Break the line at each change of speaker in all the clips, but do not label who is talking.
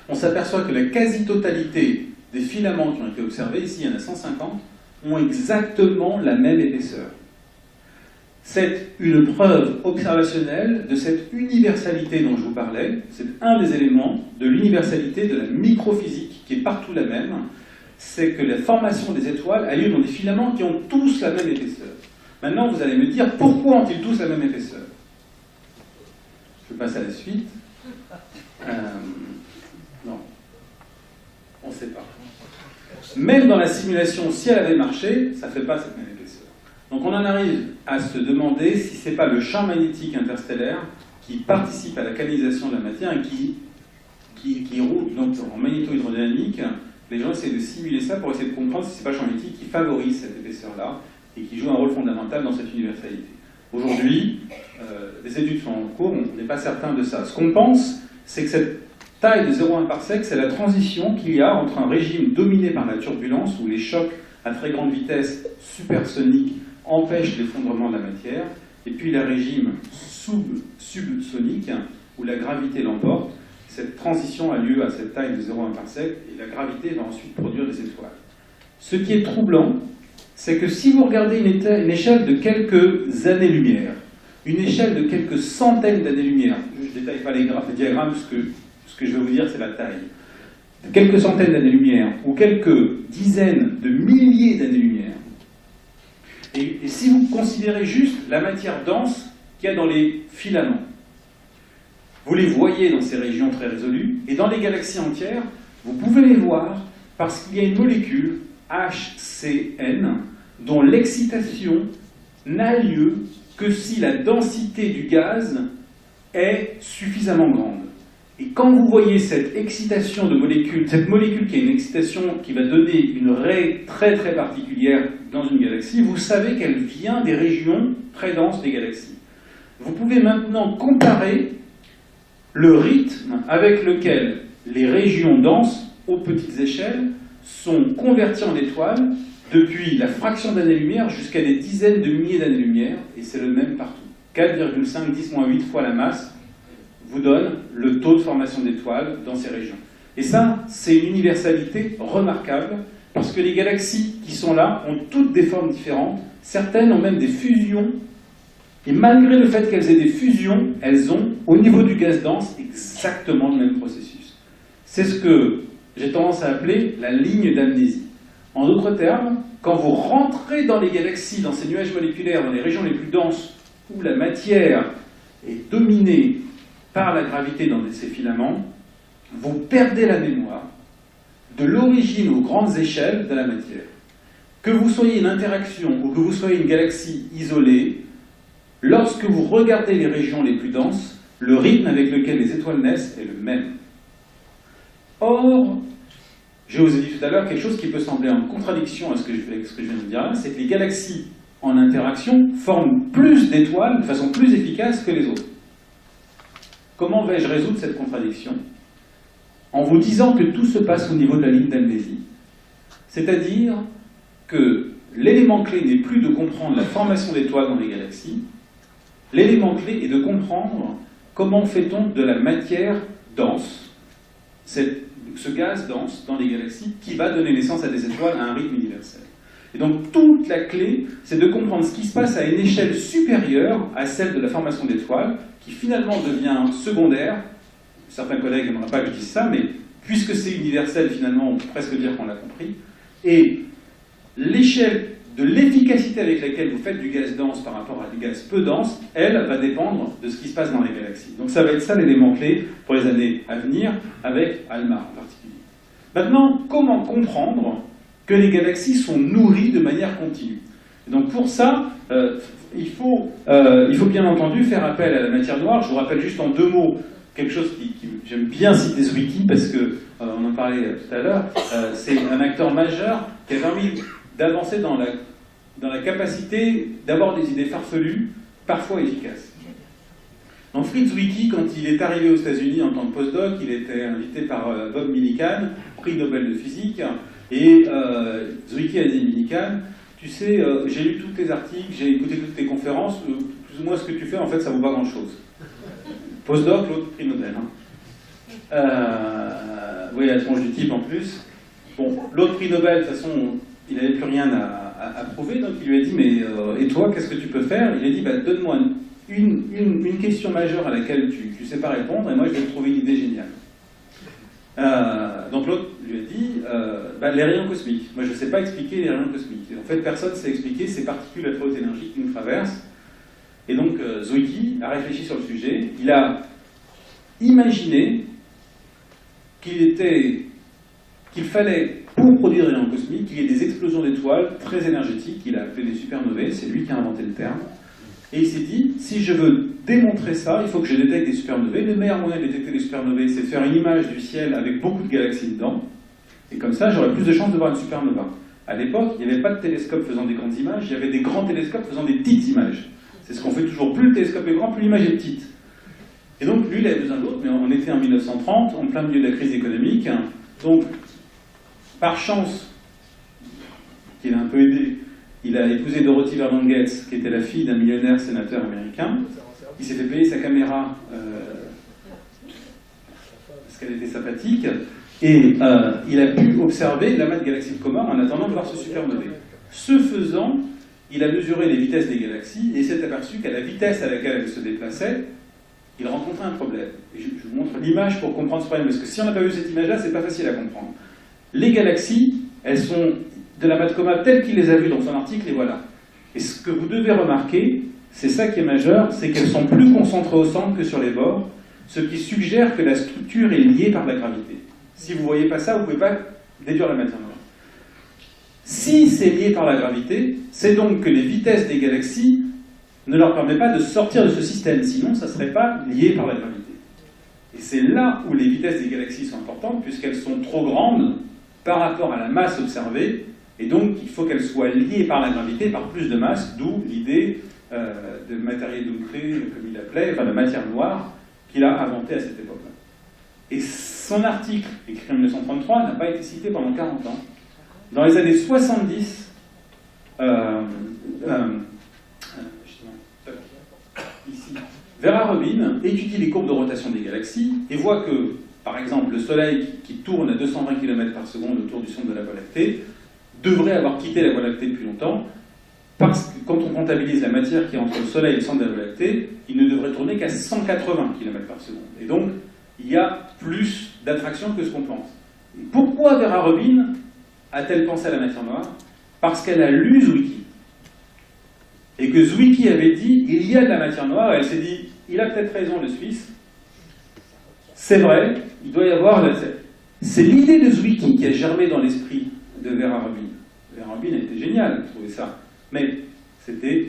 on s'aperçoit que la quasi-totalité des filaments qui ont été observés, ici il y en a 150, ont exactement la même épaisseur. C'est une preuve observationnelle de cette universalité dont je vous parlais. C'est un des éléments de l'universalité de la microphysique qui est partout la même. C'est que la formation des étoiles a lieu dans des filaments qui ont tous la même épaisseur. Maintenant, vous allez me dire, pourquoi ont-ils tous la même épaisseur? Je passe à la suite. Non. On ne sait pas. Même dans la simulation, si elle avait marché, ça ne fait pas cette même épaisseur. Donc on en arrive à se demander si ce n'est pas le champ magnétique interstellaire qui participe à la canalisation de la matière et qui roule. Donc en magnéto-hydrodynamique, les gens essaient de simuler ça pour essayer de comprendre si ce n'est pas le champ magnétique qui favorise cette épaisseur-là et qui joue un rôle fondamental dans cette universalité. Aujourd'hui, les études sont en cours, on n'est pas certain de ça. Ce qu'on pense, c'est que cette taille de 0,1 parsec, c'est la transition qu'il y a entre un régime dominé par la turbulence, où les chocs à très grande vitesse supersoniques empêchent l'effondrement de la matière, et puis le régime subsonique, où la gravité l'emporte. Cette transition a lieu à cette taille de 0,1 parsec, et la gravité va ensuite produire des étoiles. Ce qui est troublant, c'est que si vous regardez une échelle de quelques années-lumière, une échelle de quelques centaines d'années-lumière, je ne détaille pas les diagrammes, ce que je vais vous dire, c'est la taille, de quelques centaines d'années-lumière, ou quelques dizaines de milliers d'années-lumière, et si vous considérez juste la matière dense qu'il y a dans les filaments, vous les voyez dans ces régions très résolues, et dans les galaxies entières, vous pouvez les voir parce qu'il y a une molécule, HCN, dont l'excitation n'a lieu que si la densité du gaz est suffisamment grande. Et quand vous voyez cette excitation de molécules, cette molécule qui a une excitation qui va donner une raie très très particulière dans une galaxie, vous savez qu'elle vient des régions très denses des galaxies. Vous pouvez maintenant comparer le rythme avec lequel les régions denses, aux petites échelles, sont converties en étoiles depuis la fraction d'années-lumière jusqu'à des dizaines de milliers d'années-lumière, et c'est le même partout. 4,5 10-8 fois la masse vous donne le taux de formation d'étoiles dans ces régions. Et ça, c'est une universalité remarquable, parce que les galaxies qui sont là ont toutes des formes différentes, certaines ont même des fusions, et malgré le fait qu'elles aient des fusions, elles ont, au niveau du gaz dense, exactement le même processus. C'est ce que j'ai tendance à appeler la ligne d'amnésie. En d'autres termes, quand vous rentrez dans les galaxies, dans ces nuages moléculaires, dans les régions les plus denses, où la matière est dominée par la gravité dans ces filaments, vous perdez la mémoire de l'origine aux grandes échelles de la matière. Que vous soyez une interaction ou que vous soyez une galaxie isolée, lorsque vous regardez les régions les plus denses, le rythme avec lequel les étoiles naissent est le même. Or, je vous ai dit tout à l'heure quelque chose qui peut sembler en contradiction à ce que je viens de dire là, c'est que les galaxies en interaction forment plus d'étoiles de façon plus efficace que les autres. Comment vais-je résoudre cette contradiction? En vous disant que tout se passe au niveau de la ligne d'amnésie. C'est-à-dire que l'élément clé n'est plus de comprendre la formation d'étoiles dans les galaxies, l'élément clé est de comprendre comment fait-on de la matière dense, ce gaz dense dans les galaxies qui va donner naissance à des étoiles à un rythme universel. Et donc toute la clé, c'est de comprendre ce qui se passe à une échelle supérieure à celle de la formation d'étoiles, qui finalement devient secondaire. Certains collègues n'aimeraient pas que je dise ça, mais puisque c'est universel, finalement, on peut presque dire qu'on l'a compris. Et l'échelle de l'efficacité avec laquelle vous faites du gaz dense par rapport à du gaz peu dense, elle va dépendre de ce qui se passe dans les galaxies. Donc ça va être ça l'élément clé pour les années à venir, avec ALMA en particulier. Maintenant, comment comprendre que les galaxies sont nourries de manière continue? Et donc pour ça, il faut bien entendu faire appel à la matière noire. Je vous rappelle juste en deux mots quelque chose qui j'aime bien citer Zwicky, parce qu'on en parlait tout à l'heure. C'est un acteur majeur qui a permis d'avancer dans la capacité d'avoir des idées farfelues, parfois efficaces. Donc Fritz Zwicky, quand il est arrivé aux États-Unis en tant que postdoc, il était invité par Bob Millikan, prix Nobel de physique, et Zwicky a dit à Millikan, tu sais, j'ai lu tous tes articles, j'ai écouté toutes tes conférences, plus ou moins ce que tu fais, en fait, ça vaut pas grand-chose. Postdoc, l'autre prix Nobel. vous voyez la tronche du type en plus. Bon, l'autre prix Nobel, de toute façon, il n'avait plus rien à prouver, donc il lui a dit, mais et toi, qu'est-ce que tu peux faire? Il a dit, bah, donne-moi une question majeure à laquelle tu ne sais pas répondre, et moi je vais te trouver une idée géniale. Donc l'autre lui a dit, les rayons cosmiques. Moi je ne sais pas expliquer les rayons cosmiques. En fait, personne ne sait expliquer ces particules à très haute énergie qui nous traversent. Et donc Zwicky a réfléchi sur le sujet. Il a imaginé qu'il fallait, pour produire des rayons cosmiques, qu'il y ait des explosions d'étoiles très énergétiques, qu'il a appelé des supernovae. C'est lui qui a inventé le terme. Et il s'est dit, si je veux démontrer ça, il faut que je détecte des supernovae. Le meilleur moyen de détecter des supernovae, c'est de faire une image du ciel avec beaucoup de galaxies dedans. Et comme ça, j'aurais plus de chances de voir une supernova. À l'époque, il n'y avait pas de télescope faisant des grandes images, il y avait des grands télescopes faisant des petites images. C'est ce qu'on fait toujours. Plus le télescope est grand, plus l'image est petite. Et donc, lui, il avait besoin de l'autre, mais on était en 1930, en plein milieu de la crise économique. Donc, par chance, qu'il a un peu aidé, il a épousé Dorothy Vernon Getz, qui était la fille d'un millionnaire sénateur américain. Il s'est fait payer sa caméra parce qu'elle était sympathique. Et il a pu observer l'amas de galaxies de Coma en attendant de voir ce supernovae. Ce faisant, il a mesuré les vitesses des galaxies et s'est aperçu qu'à la vitesse à laquelle elles se déplaçaient, il rencontrait un problème. Et je vous montre l'image pour comprendre ce problème, parce que si on n'a pas vu cette image-là, c'est pas facile à comprendre. Les galaxies, elles sont de l'amas de Coma tel qu'il les a vues dans son article, et voilà. Et ce que vous devez remarquer, c'est ça qui est majeur, c'est qu'elles sont plus concentrées au centre que sur les bords, ce qui suggère que la structure est liée par la gravité. Si vous ne voyez pas ça, vous ne pouvez pas déduire la matière noire. Si c'est lié par la gravité, c'est donc que les vitesses des galaxies ne leur permettent pas de sortir de ce système, sinon ça ne serait pas lié par la gravité. Et c'est là où les vitesses des galaxies sont importantes, puisqu'elles sont trop grandes par rapport à la masse observée, et donc il faut qu'elles soient liées par la gravité, par plus de masse, d'où l'idée de matériel Dunkley, comme il l'appelait, enfin de matière noire, qu'il a inventé à cette époque-là. Et son article, écrit en 1933, n'a pas été cité pendant 40 ans. Dans les années 70, ici, Vera Rubin étudie les courbes de rotation des galaxies et voit que, par exemple, le Soleil qui tourne à 220 km/s autour du centre de la Voie lactée devrait avoir quitté la Voie lactée depuis longtemps, parce que quand on comptabilise la matière qui est entre le Soleil et le centre de la Voie lactée, il ne devrait tourner qu'à 180 km/s. Et donc, il y a plus d'attraction que ce qu'on pense. Et pourquoi Vera Rubin a-t-elle pensé à la matière noire? Parce qu'elle a lu Zwicky. Et que Zwicky avait dit, il y a de la matière noire, et elle s'est dit, il a peut-être raison le Suisse, c'est vrai, il doit y avoir... C'est l'idée de Zwicky qui a germé dans l'esprit de Vera Rubin. Vera Rubin a été géniale de trouver ça. Mais c'était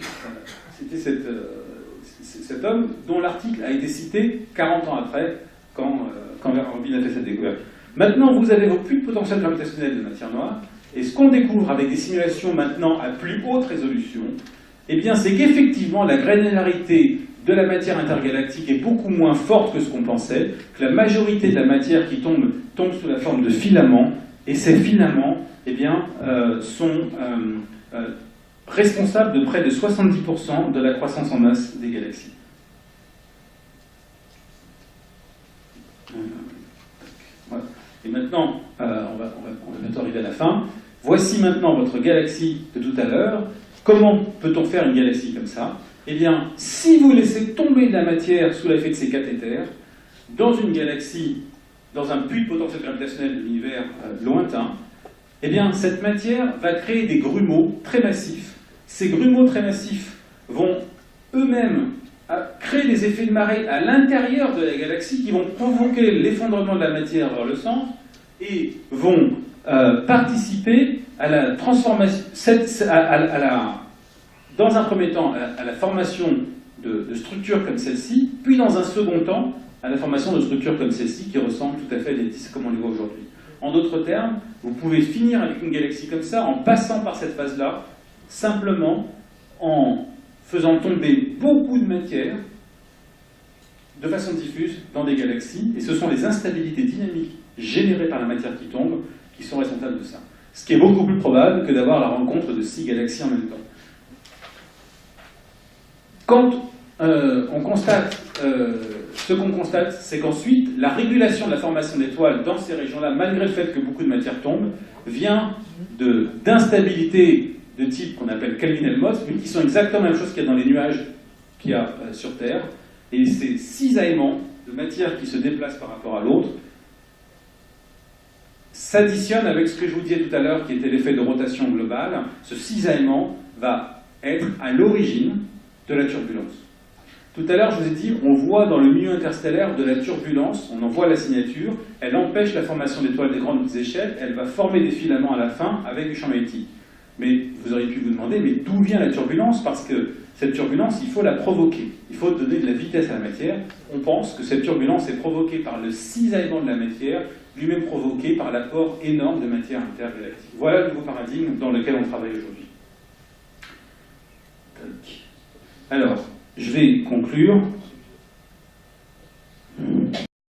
cet homme dont l'article a été cité 40 ans après, quand Vera Rubin a fait cette découverte. Maintenant, vous avez vos puits de potentiel gravitationnel de matière noire, et ce qu'on découvre avec des simulations maintenant à plus haute résolution, eh bien, c'est qu'effectivement, la granularité de la matière intergalactique est beaucoup moins forte que ce qu'on pensait, que la majorité de la matière qui tombe sous la forme de filaments, et ces filaments, eh bien, sont responsables de près de 70% de la croissance en masse des galaxies. Voilà. Et maintenant, on va bientôt arriver à la fin. Voici maintenant votre galaxie de tout à l'heure. Comment peut-on faire une galaxie comme ça? Eh bien, si vous laissez tomber de la matière sous l'effet de ces cathéters, dans une galaxie, dans un puits de potentiel gravitationnel de l'univers lointain, eh bien, cette matière va créer des grumeaux très massifs. Ces grumeaux très massifs vont eux-mêmes créer des effets de marée à l'intérieur de la galaxie qui vont provoquer l'effondrement de la matière vers le centre et vont participer à la transformation, dans un premier temps, à la formation de structures comme celle-ci, puis dans un second temps, à la formation de structures comme celle-ci qui ressemblent tout à fait à des disques comme on les voit aujourd'hui. En d'autres termes, vous pouvez finir avec une galaxie comme ça en passant par cette phase-là, simplement en faisant tomber beaucoup de matière de façon diffuse dans des galaxies, et ce sont les instabilités dynamiques générées par la matière qui tombe qui sont responsables de ça. Ce qui est beaucoup plus probable que d'avoir la rencontre de 6 galaxies en même temps. Quand on constate ce qu'on constate, c'est qu'ensuite, la régulation de la formation d'étoiles dans ces régions-là, malgré le fait que beaucoup de matière tombe, vient d'instabilité de type qu'on appelle Kelvin-Helmholtz, mais qui sont exactement la même chose qu'il y a dans les nuages qu'il y a sur Terre. Et ces cisaillements de matière qui se déplacent par rapport à l'autre s'additionnent avec ce que je vous disais tout à l'heure, qui était l'effet de rotation globale. Ce cisaillement va être à l'origine de la turbulence. Tout à l'heure, je vous ai dit, on voit dans le milieu interstellaire de la turbulence, on en voit la signature, elle empêche la formation d'étoiles des grandes échelles, elle va former des filaments à la fin avec du champ magnétique. Mais vous auriez pu vous demander, mais d'où vient la turbulence? Parce que cette turbulence, il faut la provoquer. Il faut donner de la vitesse à la matière. On pense que cette turbulence est provoquée par le cisaillement de la matière, lui-même provoqué par l'apport énorme de matière intergalactique. Voilà le nouveau paradigme dans lequel on travaille aujourd'hui. Alors, je vais conclure